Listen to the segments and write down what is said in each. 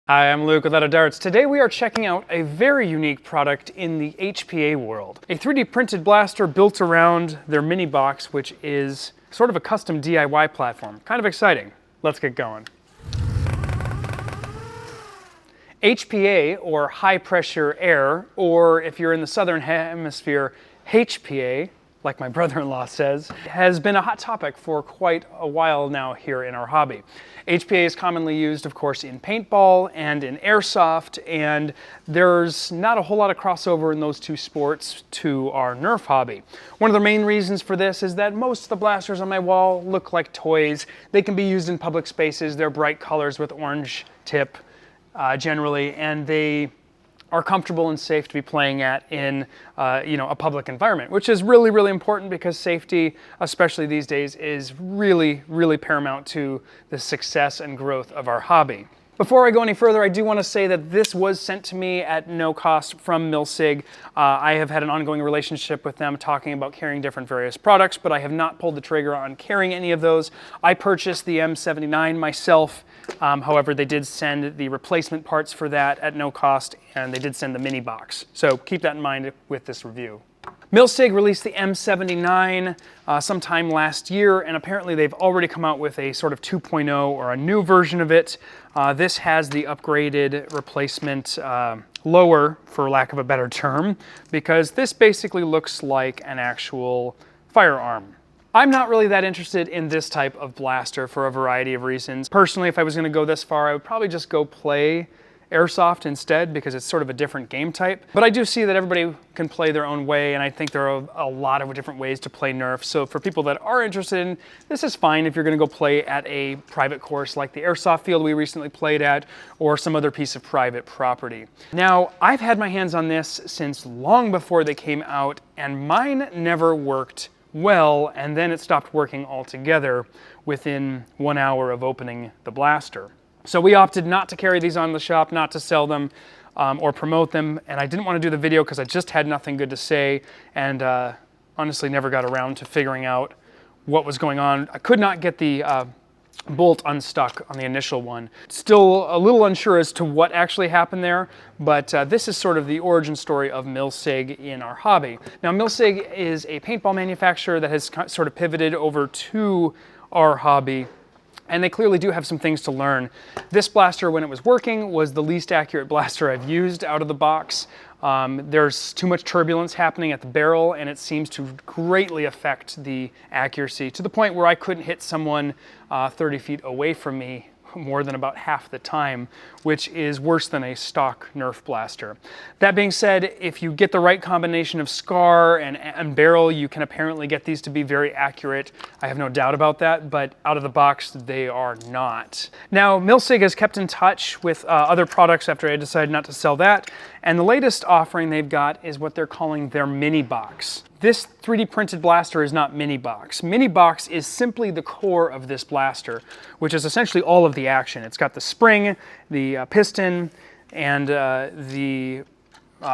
Hi, I'm Luke with Out of Darts. Today we are checking out a very unique product in the HPA world. A 3D printed blaster built around their MiniBox, which is sort of a custom DIY platform. Kind of exciting. Let's get going. HPA, or high pressure air, or if you're in the southern hemisphere, HPA, like my brother-in-law says, has been a hot topic for quite a while now here in our hobby. HPA is commonly used, of course, in paintball and in airsoft, and there's not a whole lot of crossover in those two sports to our Nerf hobby. One of the main reasons for this is that most of the blasters on my wall look like toys. They can be used in public spaces. They're bright colors with orange tip generally, and they are comfortable and safe to be playing at in a public environment, which is really, really important because safety, especially these days, is really, really paramount to the success and growth of our hobby. Before I go any further, I do want to say that this was sent to me at no cost from MilSig. I have had an ongoing relationship with them talking about carrying different various products, but I have not pulled the trigger on carrying any of those. I purchased the M79 myself. However, they did send the replacement parts for that at no cost, and they did send the MiniBox. So keep that in mind with this review. MilSig released the M79 sometime last year, and apparently they've already come out with a sort of 2.0 or a new version of it. This has the upgraded replacement lower, for lack of a better term, because this basically looks like an actual firearm. I'm not really that interested in this type of blaster for a variety of reasons. Personally, if I was going to go this far, I would probably just go play airsoft instead because it's sort of a different game type. But I do see that everybody can play their own way, and I think there are a lot of different ways to play Nerf. So for people that are interested in, this is fine if you're going to go play at a private course like the airsoft field we recently played at, or some other piece of private property. Now, I've had my hands on this since long before they came out, and mine never worked well, and then it stopped working altogether within 1 hour of opening the blaster. So we opted not to carry these on the shop, not to sell them or promote them, and I didn't want to do the video because I just had nothing good to say, and honestly never got around to figuring out what was going on. I could not get the bolt unstuck on the initial one. Still a little unsure as to what actually happened there, but this is sort of the origin story of MilSig in our hobby. Now, MilSig is a paintball manufacturer that has sort of pivoted over to our hobby, and they clearly do have some things to learn. This blaster, when it was working, was the least accurate blaster I've used out of the box. There's too much turbulence happening at the barrel, and it seems to greatly affect the accuracy to the point where I couldn't hit someone 30 feet away from me more than about half the time, which is worse than a stock Nerf blaster. That being said, if you get the right combination of scar and barrel, you can apparently get these to be very accurate. I have no doubt about that, but out of the box, they are not. Now, MilSig has kept in touch with other products after I decided not to sell that, and the latest offering they've got is what they're calling their MiniBox. This 3D printed blaster is not MiniBox. MiniBox is simply the core of this blaster, which is essentially all of the action. It's got the spring, the piston, and the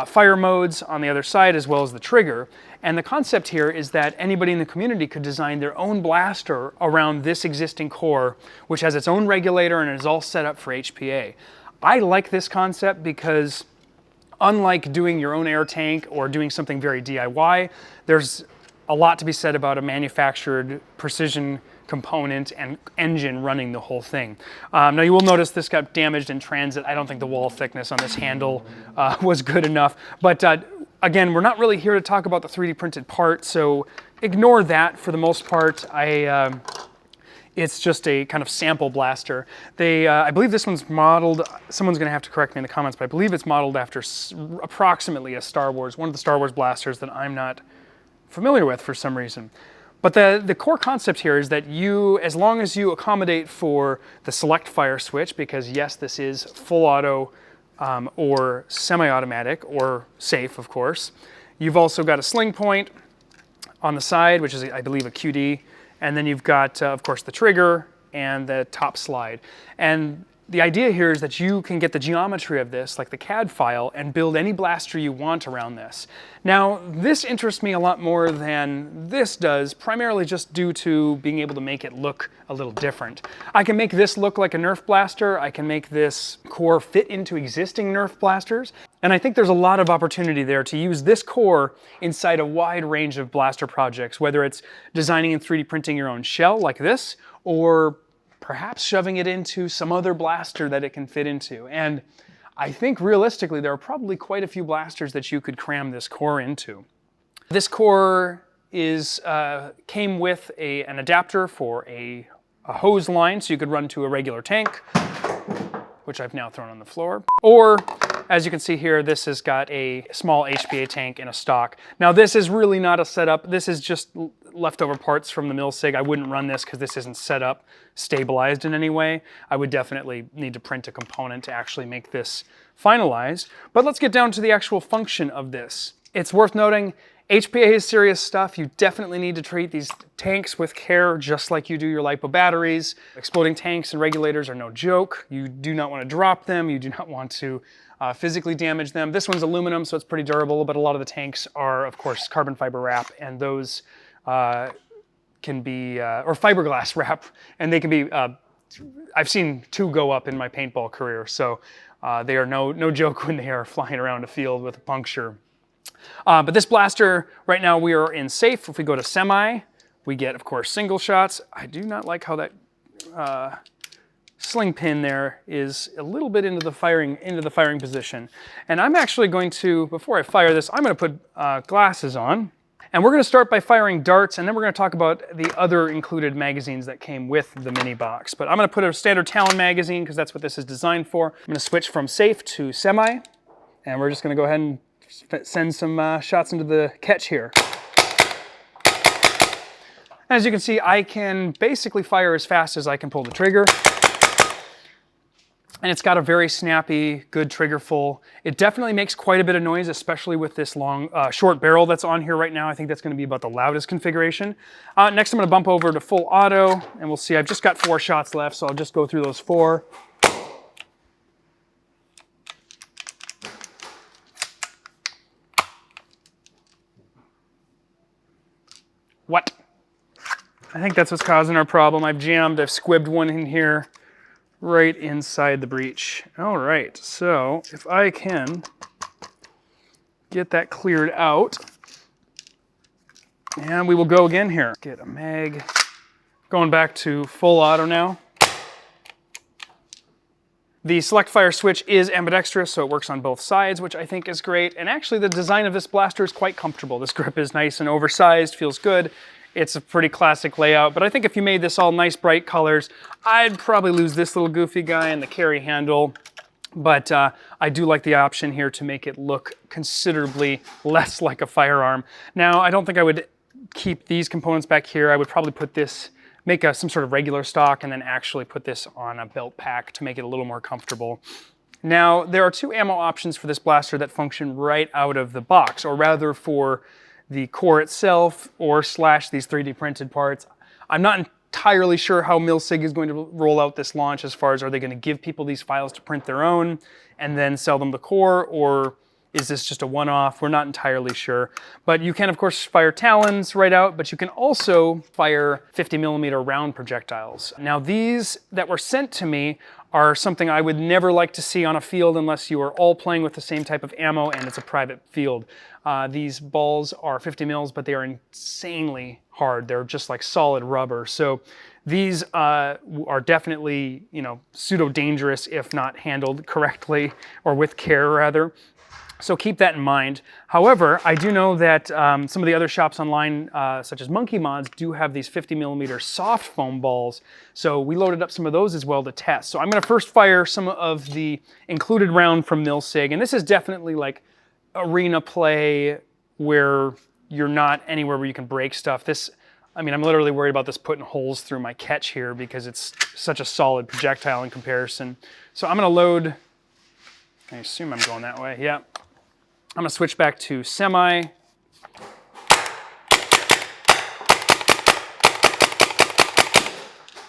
fire modes on the other side, as well as the trigger. And the concept here is that anybody in the community could design their own blaster around this existing core, which has its own regulator and is all set up for HPA. I like this concept because unlike doing your own air tank or doing something very DIY, there's a lot to be said about a manufactured precision component and engine running the whole thing. Now you will notice this got damaged in transit. I don't think the wall thickness on this handle was good enough, but again, we're not really here to talk about the 3D printed part, so ignore that for the most part. It's just a kind of sample blaster. I believe this one's modeled, someone's gonna have to correct me in the comments, but I believe it's modeled after approximately a Star Wars, one of the Star Wars blasters that I'm not familiar with for some reason. But the core concept here is that as long as you accommodate for the select fire switch, because yes, this is full auto or semi-automatic or safe, of course. You've also got a sling point on the side, which is, I believe, a QD. And then you've got, of course, the trigger and the top slide. And the idea here is that you can get the geometry of this, like the CAD file, and build any blaster you want around this. Now, this interests me a lot more than this does, primarily just due to being able to make it look a little different. I can make this look like a Nerf blaster, I can make this core fit into existing Nerf blasters, and I think there's a lot of opportunity there to use this core inside a wide range of blaster projects, whether it's designing and 3D printing your own shell like this, or perhaps shoving it into some other blaster that it can fit into. And I think realistically there are probably quite a few blasters that you could cram this core into. This core came with an adapter for a hose line, so you could run to a regular tank, which I've now thrown on the floor. Or, as you can see here, this has got a small HPA tank in a stock. Now this is really not a setup, this is just leftover parts from the MilSig. I wouldn't run this because this isn't set up, stabilized in any way. I would definitely need to print a component to actually make this finalized. But let's get down to the actual function of this. It's worth noting, HPA is serious stuff. You definitely need to treat these tanks with care, just like you do your LiPo batteries. Exploding tanks and regulators are no joke. You do not want to drop them. You do not want to physically damage them. This one's aluminum, so it's pretty durable, but a lot of the tanks are, of course, carbon fiber wrap, and those can be, or fiberglass wrap, and they can be, I've seen 2 go up in my paintball career, so they are no joke when they are flying around a field with a puncture. But this blaster, right now we are in safe. If we go to semi, we get, of course, single shots. I do not like how that sling pin there is a little bit into the firing position. And I'm actually going to, before I fire this, I'm going to put glasses on. And we're going to start by firing darts, and then we're going to talk about the other included magazines that came with the mini box. But I'm going to put a standard Talon magazine because that's what this is designed for. I'm going to switch from safe to semi, and we're just going to go ahead and send some shots into the catch here. As you can see, I can basically fire as fast as I can pull the trigger. And it's got a very snappy, good trigger full. It definitely makes quite a bit of noise, especially with this long, short barrel that's on here right now. I think that's going to be about the loudest configuration. Next, I'm going to bump over to full auto, and we'll see. I've just got 4 shots left, so I'll just go through those 4. What? I think that's what's causing our problem. I've squibbed one in here right inside the breech. All right, so if I can get that cleared out, and we will go again here. Get a mag, going back to full auto now. The select fire switch is ambidextrous, so it works on both sides, which I think is great. And actually the design of this blaster is quite comfortable. This grip is nice and oversized, feels good. It's a pretty classic layout, but I think if you made this all nice bright colors, I'd probably lose this little goofy guy and the carry handle. But I do like the option here to make it look considerably less like a firearm. Now, I don't think I would keep these components back here. I would probably put this, make some sort of regular stock, and then actually put this on a belt pack to make it a little more comfortable. Now, there are 2 ammo options for this blaster that function right out of the box, or rather for the core itself or slash these 3D printed parts. I'm not entirely sure how MilSig is going to roll out this launch as far as, are they going to give people these files to print their own and then sell them the core, or is this just a one-off? We're not entirely sure. But you can, of course, fire Talons right out, but you can also fire 50mm round projectiles. Now, these that were sent to me are something I would never like to see on a field unless you are all playing with the same type of ammo and it's a private field. These balls are 50 mils, but they are insanely hard. They're just like solid rubber. So these are definitely, pseudo-dangerous if not handled correctly, or with care rather. So keep that in mind. However, I do know that some of the other shops online, such as Monkey Mods, do have these 50mm soft foam balls. So we loaded up some of those as well to test. So I'm going to first fire some of the included round from MilSig. And this is definitely like arena play where you're not anywhere where you can break stuff. I'm literally worried about this putting holes through my catch here because it's such a solid projectile in comparison. So I'm going to load, I assume I'm going that way, yeah. I'm going to switch back to semi.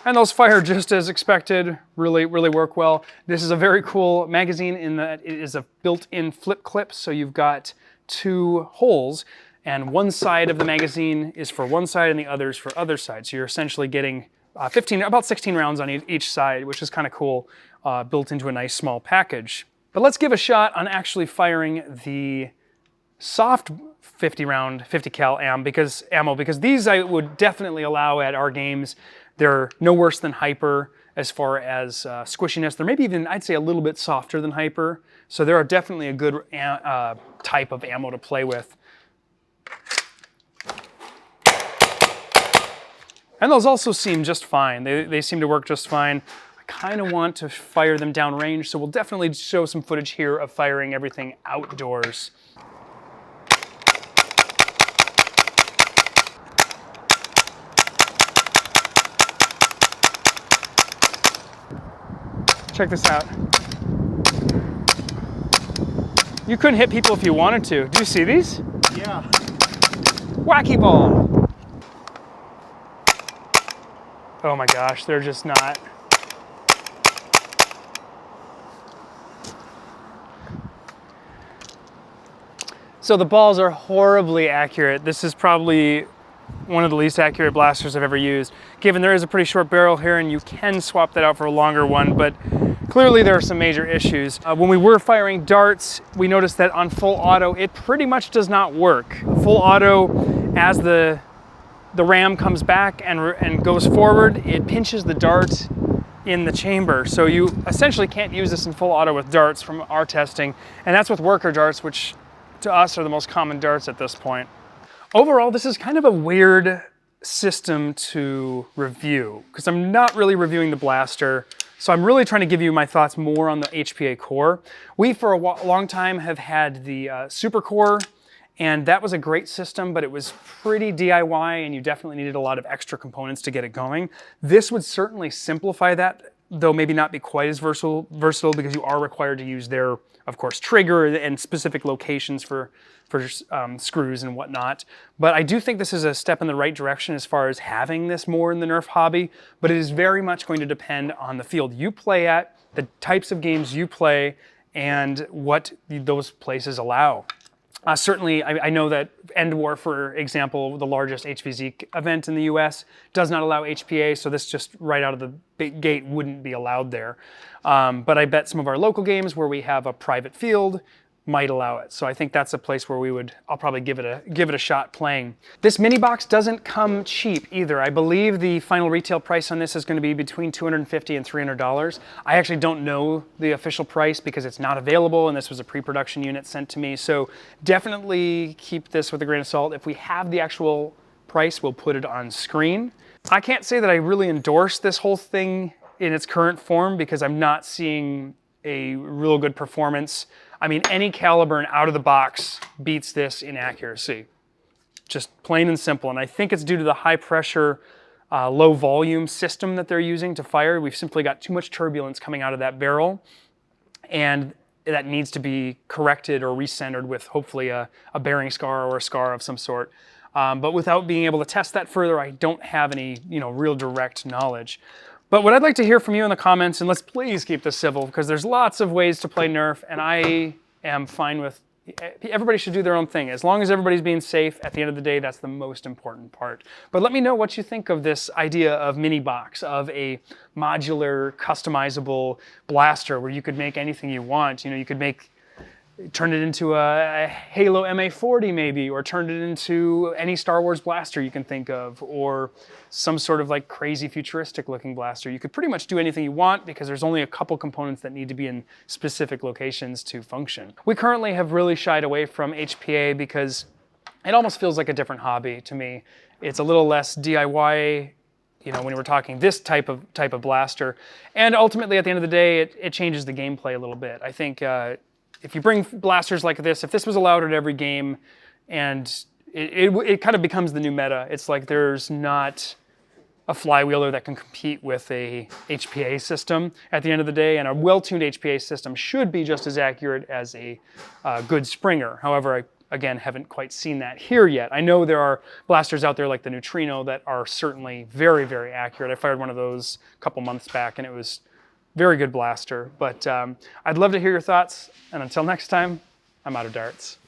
And those fire just as expected, really work well. This is a very cool magazine in that it is a built-in flip clip, so you've got 2 holes, and one side of the magazine is for one side and the other is for other side. So you're essentially getting about 16 rounds on each side, which is kind of cool, built into a nice small package. But let's give a shot on actually firing the soft 50 round, 50 cal ammo, because these I would definitely allow at our games. They're no worse than Hyper as far as squishiness. They're maybe even, I'd say, a little bit softer than Hyper. So they are definitely a good type of ammo to play with. And those also seem just fine. They seem to work just fine. I kind of want to fire them downrange, so we'll definitely show some footage here of firing everything outdoors. Check this out. You couldn't hit people if you wanted to. Do you see these? Yeah. Wacky ball. Oh my gosh, they're just not. So the balls are horribly accurate. This is probably one of the least accurate blasters I've ever used, given there is a pretty short barrel here and you can swap that out for a longer one, but clearly there are some major issues. When we were firing darts, we noticed that on full auto, it pretty much does not work. Full auto, as the ram comes back and goes forward, it pinches the dart in the chamber. So you essentially can't use this in full auto with darts from our testing, and that's with worker darts, which to us are the most common darts at this point. Overall, this is kind of a weird system to review because I'm not really reviewing the blaster. So I'm really trying to give you my thoughts more on the HPA Core. We, for a long time, have had the Super Core, and that was a great system, but it was pretty DIY, and you definitely needed a lot of extra components to get it going. This would certainly simplify that, though maybe not be quite as versatile because you are required to use their, of course, trigger and specific locations for screws and whatnot. But I do think this is a step in the right direction as far as having this more in the Nerf hobby, but it is very much going to depend on the field you play at, the types of games you play, and what those places allow. Certainly, I know that End War, for example, the largest HVZ event in the US, does not allow HPA, so this just right out of the big gate wouldn't be allowed there. But I bet some of our local games where we have a private field might allow it. So I think that's a place where I'll probably give it a shot playing. This mini box doesn't come cheap either. I believe the final retail price on this is going to be between $250 and $300. I actually don't know the official price because it's not available and this was a pre-production unit sent to me. So definitely keep this with a grain of salt. If we have the actual price, we'll put it on screen. I can't say that I really endorse this whole thing in its current form because I'm not seeing a real good performance. I mean, any caliber and out of the box beats this in accuracy. Just plain and simple. And I think it's due to the high pressure, low volume system that they're using to fire. We've simply got too much turbulence coming out of that barrel. And that needs to be corrected or recentered with hopefully a bearing scar or a scar of some sort. But without being able to test that further, I don't have any, real direct knowledge. But what I'd like to hear from you in the comments, and let's please keep this civil because there's lots of ways to play Nerf, and I am fine with, everybody should do their own thing. As long as everybody's being safe, at the end of the day, that's the most important part. But let me know what you think of this idea of mini box, of a modular, customizable blaster where you could make anything you want. You could turn it into a Halo MA40 maybe, or turn it into any Star Wars blaster you can think of, or some sort of like crazy futuristic looking blaster. You could pretty much do anything you want because there's only a couple components that need to be in specific locations to function. We currently have really shied away from HPA because it almost feels like a different hobby to me. It's a little less DIY, when we're talking this type of blaster. And ultimately at the end of the day, it changes the gameplay a little bit. I think if you bring blasters like this, if this was allowed at every game, and it kind of becomes the new meta. It's like there's not a flywheeler that can compete with a HPA system at the end of the day, and a well-tuned HPA system should be just as accurate as a good Springer. However, again, haven't quite seen that here yet. I know there are blasters out there like the Neutrino that are certainly very, very accurate. I fired one of those a couple months back and it was very good blaster. But I'd love to hear your thoughts. And until next time, I'm out of darts.